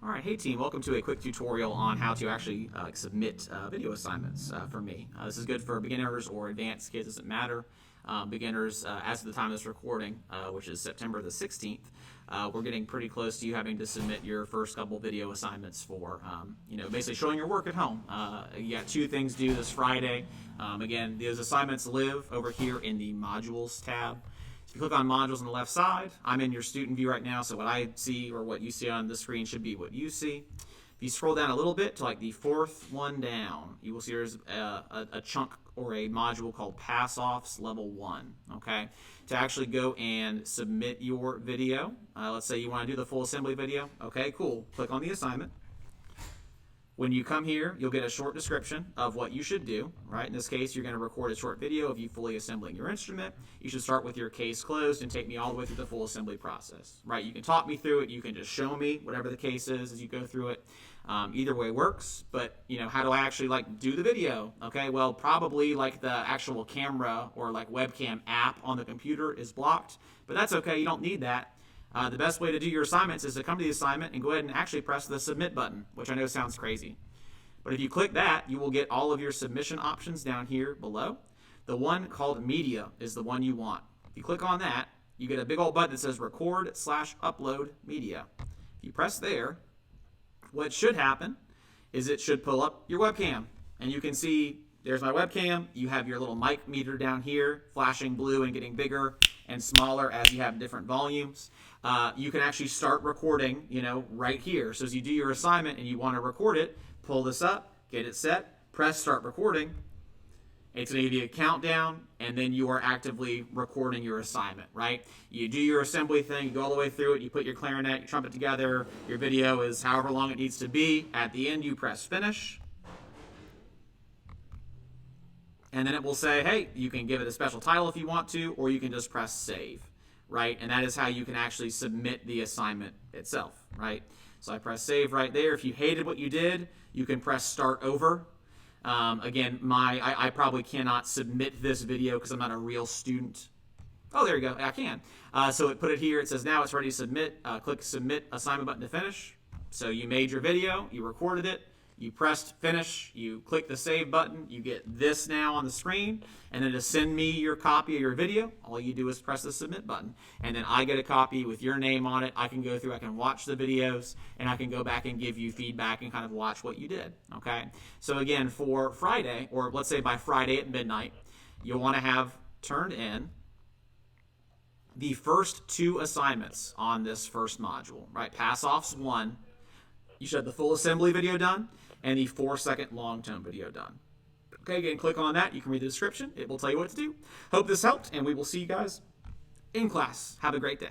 All right, hey team, welcome to a quick tutorial on how to actually submit video assignments for me. This is good for beginners or advanced kids, doesn't matter. Beginners, as of the time of this recording, which is September the 16th, we're getting pretty close to you having to submit your first couple video assignments for, basically showing your work at home. You got two things due this Friday. Again, those assignments live over here in the Modules tab. If you click on modules on the left side, I'm in your student view right now, so what I see or what you see on the screen should be what you see. If you scroll down a little bit to like the fourth one down, you will see there's a chunk or a module called Pass-Offs Level 1, okay? To actually go and submit your video. Let's say you want to do the full assembly video. Okay, cool. Click on the assignment. When you come here, you'll get a short description of what you should do, right? In this case, you're going to record a short video of you fully assembling your instrument. You should start with your case closed and take me all the way through the full assembly process, right? You can talk me through it. You can just show me whatever the case is as you go through it. Either way works, but how do I actually do the video? Okay, well, probably the actual camera or webcam app on the computer is blocked, but that's okay. You don't need that. The best way to do your assignments is to come to the assignment and go ahead and actually press the submit button, which I know sounds crazy. But if you click that, you will get all of your submission options down here below. The one called media is the one you want. If you click on that, you get a big old button that says record/upload media. If you press there, what should happen is it should pull up your webcam. And you can see there's my webcam. You have your little mic meter down here flashing blue and getting bigger and smaller as you have different volumes. You can actually start recording, right here. So as you do your assignment and you want to record it, pull this up, get it set, press start recording. It's going to give you a countdown, and then you are actively recording your assignment, right? You do your assembly thing, you go all the way through it, you put your clarinet, your trumpet together, your video is however long it needs to be. At the end, you press finish. And then it will say, hey, you can give it a special title if you want to, or you can just press save, right? And that is how you can actually submit the assignment itself, right? So I press save right there. If you hated what you did, you can press start over. Again, I probably cannot submit this video because I'm not a real student. Oh, there you go. I can. So it put it here. It says now it's ready to submit. Click submit assignment button to finish. So you made your video. You recorded it. You pressed finish, you click the save button, you get this now on the screen, and then to send me your copy of your video, all you do is press the submit button. And then I get a copy with your name on it. I can go through, I can watch the videos, and I can go back and give you feedback and kind of watch what you did, okay? So again, for Friday, or let's say by Friday at midnight, you'll want to have turned in the first two assignments on this first module, right? Pass-Offs 1, you should have the full assembly video done, and the 4-second long tone video done. Okay, again, click on that. You can read the description. It will tell you what to do. Hope this helped, and we will see you guys in class. Have a great day.